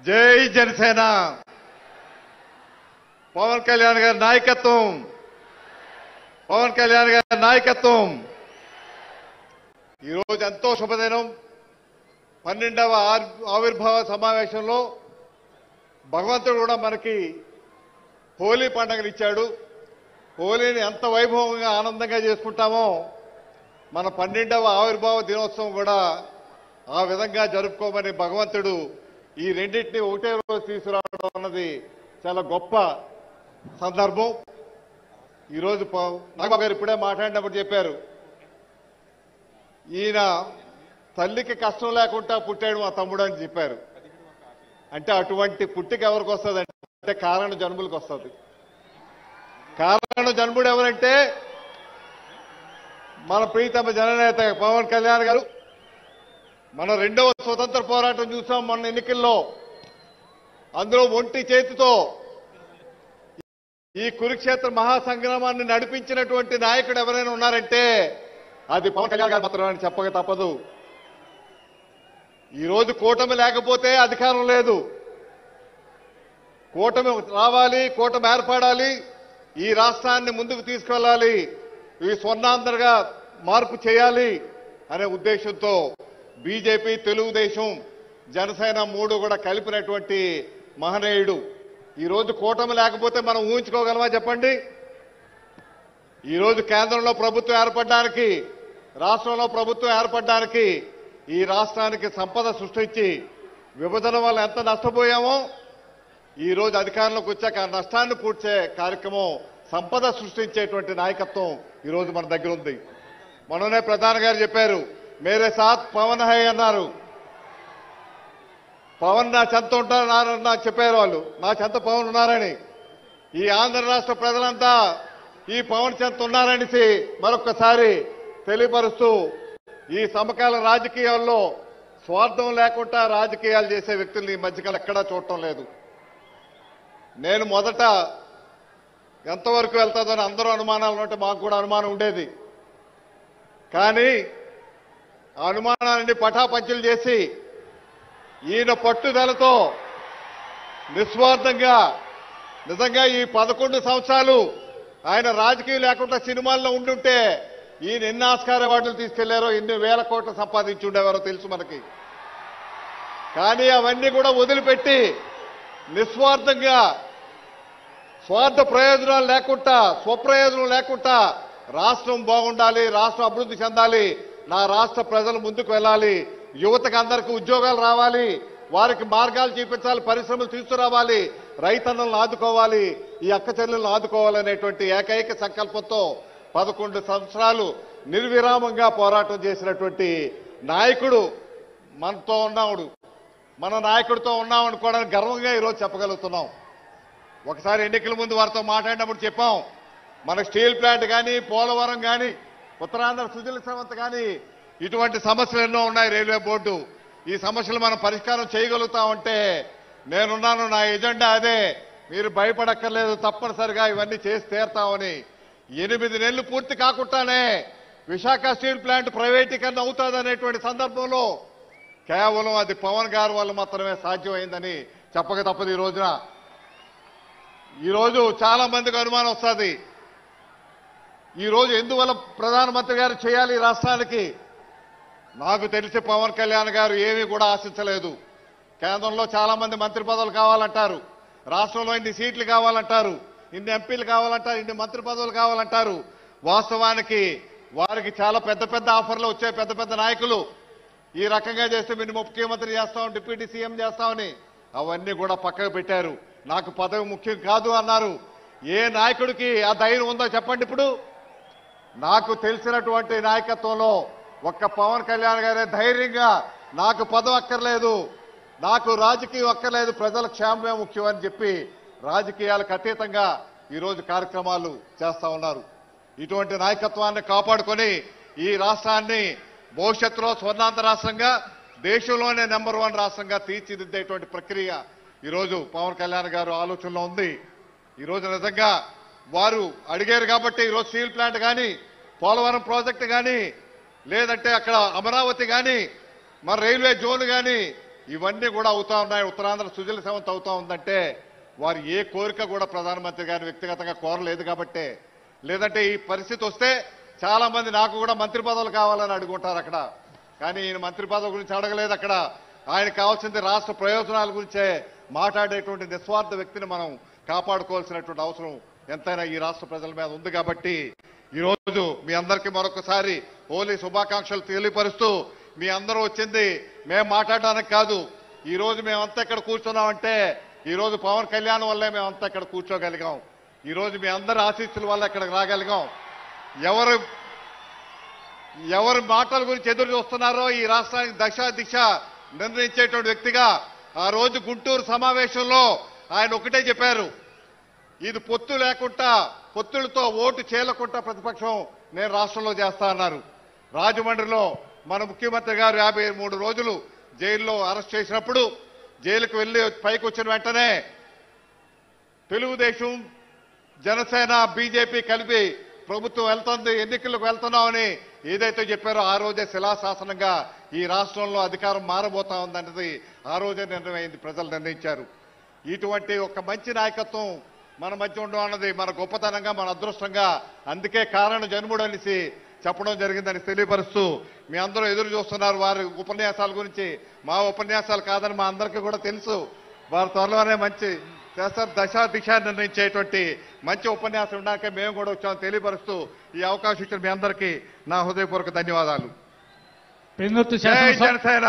జై జనసేన పవన్ కళ్యాణ్ గారి నాయకత్వం పవన్ కళ్యాణ్ గారి నాయకత్వం ఈరోజు ఎంతో శుభదినం 12వ ఆవిర్భావ సమావేశంలో భగవంతుడు కూడా మనకి హోలీ పండుగనిచ్చాడు. హోలీని ఎంత వైభవంగా ఆనందంగా చేసుకుంటామో మన 12వ ఆవిర్భావ దినోత్సవం కూడా ఆ విధంగా జరుపుకోమని భగవంతుడు ఈ రెండింటిని ఒకటే రోజు తీసుకురావడం అన్నది చాలా గొప్ప సందర్భం. ఈరోజు నాగబాబు గారు ఇప్పుడే మాట్లాడినప్పుడు చెప్పారు, ఈయన తల్లికి కష్టం లేకుండా పుట్టాడు మా తమ్ముడు అని చెప్పారు. అంటే అటువంటి పుట్టిక ఎవరికి వస్తుంది అంటే కారణ జన్ములకు వస్తుంది. కారణ జన్ముడు ఎవరంటే మన ప్రీతమ జననేత పవన్ కళ్యాణ్ గారు. మనం 2వ స్వతంత్ర పోరాటం చూసాం మొన్న ఎన్నికల్లో. అందులో ఒంటి చేతితో ఈ కురుక్షేత్ర మహాసంగ్రామాన్ని నడిపించినటువంటి నాయకుడు ఎవరైనా ఉన్నారంటే అది పవన్ కళ్యాణ్ గారు మాత్రమే చెప్పక తప్పదు. ఈరోజు కూటమి లేకపోతే అధికారం లేదు. కూటమి రావాలి, కూటమి ఏర్పడాలి, ఈ రాష్ట్రాన్ని ముందుకు తీసుకెళ్లాలి, ఈ స్వర్ణాంధ్రగా మార్పు చేయాలి అనే ఉద్దేశంతో బీజేపీ, తెలుగుదేశం, జనసేన 3 కూడా కలిపినటువంటి మహనీయుడు. ఈరోజు కూటమి లేకపోతే మనం ఊహించుకోగలమా చెప్పండి? ఈరోజు కేంద్రంలో ప్రభుత్వం ఏర్పడడానికి, రాష్ట్రంలో ప్రభుత్వం ఏర్పడడానికి, ఈ రాష్ట్రానికి సంపద సృష్టించి విభజన వల్ల ఎంత నష్టపోయామో ఈరోజు అధికారంలోకి వచ్చాక ఆ నష్టాన్ని పూడ్చే కార్యక్రమం, సంపద సృష్టించేటువంటి నాయకత్వం ఈరోజు మన దగ్గర ఉంది. మొన్ననే ప్రధాని గారు చెప్పారు, మేరే సాత్ పవన్ హై అన్నారు. పవన్ నా చెంత ఉంటారని నాకు చెప్పారు వాళ్ళు, నా చెంత పవన్ ఉన్నారని. ఈ ఆంధ్ర రాష్ట్ర ప్రజలంతా ఈ పవన్ చెంత ఉన్నారనేసి మరొక్కసారి తెలియపరుస్తూ, ఈ సమకాల రాజకీయాల్లో స్వార్థం లేకుండా రాజకీయాలు చేసే వ్యక్తుల్ని ఈ మధ్యకాలం ఎక్కడా చూడటం లేదు. నేను మొదట ఎంతవరకు వెళ్తాదని అందరూ అనుమానాలు ఉంటే మాకు కూడా అనుమానం ఉండేది. కానీ ఆ అనుమానాన్ని పటాపంచలు చేసి ఈయన పట్టుదలతో నిస్వార్థంగా, నిజంగా ఈ 11 సంవత్సరాలు ఆయన రాజకీయం లేకుండా సినిమాల్లో ఉండుంటే ఈయన ఎన్ని ఆస్కార్ అవార్డులు తీసుకెళ్లారో, ఎన్ని వేల కోట్లు సంపాదించి ఉండేవారో తెలుసు మనకి. కానీ అవన్నీ కూడా వదిలిపెట్టి నిస్వార్థంగా, స్వార్థ ప్రయోజనాలు లేకుండా, స్వప్రయోజనం లేకుండా రాష్ట్రం బాగుండాలి, రాష్ట్రం అభివృద్ధి చెందాలి, నా రాష్ట్ర ప్రజలు ముందుకు వెళ్ళాలి, యువతకు అందరికీ ఉద్యోగాలు రావాలి, వారికి మార్గాలు చూపించాలి, పరిశ్రమలు తీసుకురావాలి, రైతన్నలను ఆదుకోవాలి, ఈ అక్క చెల్లెలను ఆదుకోవాలనేటువంటి ఏకైక సంకల్పంతో 11 సంవత్సరాలు నిర్విరామంగా పోరాటం చేసినటువంటి నాయకుడు మనతో ఉన్నాడు. మన నాయకుడితో ఉన్నామనుకోవడానికి గర్వంగా ఈరోజు చెప్పగలుగుతున్నాం. ఒకసారి ఎన్నికల ముందు వారితో మాట్లాడినప్పుడు చెప్పాం, మన స్టీల్ ప్లాంట్ కానీ, పోలవరం కానీ, ఉత్తరాంధ్ర సుజల శ్రవంత కానీ, ఇటువంటి సమస్యలు ఎన్నో ఉన్నాయి. రైల్వే బోర్డు, ఈ సమస్యలు మనం పరిష్కారం చేయగలుగుతామంటే నేనున్నాను, నా ఎజెండా అదే, మీరు భయపడక్కర్లేదు, తప్పనిసరిగా ఇవన్నీ చేసి తీరుతామని. 8 నెలలు పూర్తి కాకుండానే విశాఖ స్టీల్ ప్లాంట్ ప్రైవేటీకరణ అవుతుందనేటువంటి సందర్భంలో కేవలం అది పవన్ గారి వల్ల మాత్రమే సాధ్యమైందని చెప్పక తప్పదు. ఈరోజు చాలా మందికి అనుమానం వస్తుంది, ఈరోజు ఎందువల్ల ప్రధానమంత్రి గారు చేయాలి రాష్ట్రానికి. నాకు తెలిసి పవన్ కళ్యాణ్ గారు ఏమీ కూడా ఆశించలేదు. కేంద్రంలో చాలా మంది మంత్రి పదవులు కావాలంటారు, రాష్ట్రంలో ఇన్ని సీట్లు కావాలంటారు, ఇన్ని ఎంపీలు కావాలంటారు, ఇన్ని మంత్రి పదవులు కావాలంటారు. వాస్తవానికి వారికి చాలా పెద్ద పెద్ద ఆఫర్లు వచ్చాయి. పెద్ద పెద్ద నాయకులు ఈ రకంగా చేస్తే మేము ముఖ్యమంత్రి చేస్తాం, డిప్యూటీ సీఎం చేస్తామని అవన్నీ కూడా పక్కకు పెట్టారు. నాకు పదవి ముఖ్యం కాదు అన్నారు. ఏ నాయకుడికి ఆ ధైర్యం ఉందో చెప్పండి? ఇప్పుడు నాకు తెలిసినటువంటి నాయకత్వంలో ఒక్క పవన్ కళ్యాణ్ గారే ధైర్యంగా నాకు పదవి అక్కర్లేదు, నాకు రాజకీయం అక్కర్లేదు, ప్రజల క్షేమమే ముఖ్యం అని చెప్పి రాజకీయాలకు అతీతంగా ఈరోజు కార్యక్రమాలు చేస్తా ఉన్నారు. ఇటువంటి నాయకత్వాన్ని కాపాడుకొని ఈ రాష్ట్రాన్ని భవిష్యత్తులో స్వర్ణాంధ్ర రాష్ట్రంగా, దేశంలోనే నెంబర్ 1 రాష్ట్రంగా తీర్చిదిద్దేటువంటి ప్రక్రియ ఈరోజు పవన్ కళ్యాణ్ గారు ఆలోచనలో ఉంది. ఈరోజు నిజంగా వారు అడిగారు కాబట్టి ఈరోజు స్టీల్ ప్లాంట్ కానీ, పోలవరం ప్రాజెక్టు కానీ, లేదంటే అక్కడ అమరావతి కానీ, మన రైల్వే జోన్ కానీ, ఇవన్నీ కూడా అవుతా ఉన్నాయి. ఉత్తరాంధ్ర సుజల సమంత అవుతా ఉందంటే వారు ఏ కోరిక కూడా ప్రధానమంత్రి గారిని వ్యక్తిగతంగా కోరలేదు కాబట్టే. లేదంటే ఈ పరిస్థితి వస్తే చాలా మంది నాకు కూడా మంత్రి పదవులు కావాలని అడుగుంటారు అక్కడ. కానీ ఈయన మంత్రి పదవి గురించి అడగలేదు అక్కడ. ఆయన కావాల్సింది రాష్ట్ర ప్రయోజనాల గురించే మాట్లాడేటువంటి నిస్వార్థ వ్యక్తిని మనం కాపాడుకోవాల్సినటువంటి అవసరం ఎంతైనా ఈ రాష్ట్ర ప్రజల మీద ఉంది. కాబట్టి ఈరోజు మీ అందరికీ మరొకసారి హోలీ శుభాకాంక్షలు తెలియపరుస్తూ, మీ అందరూ వచ్చింది మేము మాట్లాడడానికి కాదు. ఈ రోజు మేమంతా ఇక్కడ కూర్చున్నామంటే ఈ రోజు పవన్ కళ్యాణ్ వల్లే మేమంతా ఇక్కడ కూర్చోగలిగాం. ఈ రోజు మీ అందరి ఆశీస్సుల వల్ల ఇక్కడికి రాగలిగాం. ఎవరి మాటల గురించి ఎదురు చూస్తున్నారో ఈ రాష్ట్రానికి దశ దిశ నిర్ణయించేటువంటి వ్యక్తిగా ఆ రోజు గుంటూరు సమావేశంలో ఆయన ఒకటే చెప్పారు, ఇది పొత్తు లేకుండా, పొత్తులతో ఓటు చేయకుండా ప్రతిపక్షం నేను రాష్ట్రంలో చేస్తా అన్నారు. రాజమండ్రిలో మన ముఖ్యమంత్రి గారు 53 రోజులు జైల్లో అరెస్ట్ చేసినప్పుడు జైలుకు వెళ్లి పైకి వచ్చిన వెంటనే తెలుగుదేశం, జనసేన, బీజేపీ కలిపి ప్రభుత్వం వెళ్తుంది, ఎన్నికలకు వెళ్తున్నామని ఏదైతే చెప్పారో ఆ రోజే శిలాశాసనంగా ఈ రాష్ట్రంలో అధికారం మారబోతా ఉందన్నది ఆ రోజే నిర్ణయమైంది, ప్రజలు నిర్ణయించారు. ఇటువంటి ఒక మంచి నాయకత్వం మన మధ్య ఉండడం అన్నది మన గొప్పతనంగా, మన అదృష్టంగా, అందుకే కారణ జన్ముడు అనేసి చెప్పడం జరిగిందని తెలియపరుస్తూ, మీ అందరూ ఎదురు చూస్తున్నారు వారి ఉపన్యాసాల గురించి. మా ఉపన్యాసాలు కాదని మా అందరికీ కూడా తెలుసు. వారు త్వరలోనే మంచి చేస్తారు, దశ దిశ నిర్ణయించేటువంటి మంచి ఉపన్యాసం ఉండడానికే మేము కూడా వచ్చామని తెలియపరుస్తూ ఈ అవకాశం ఇచ్చిన మీ అందరికీ నా హృదయపూర్వక ధన్యవాదాలు. పెందుర్తి జై జనసేన.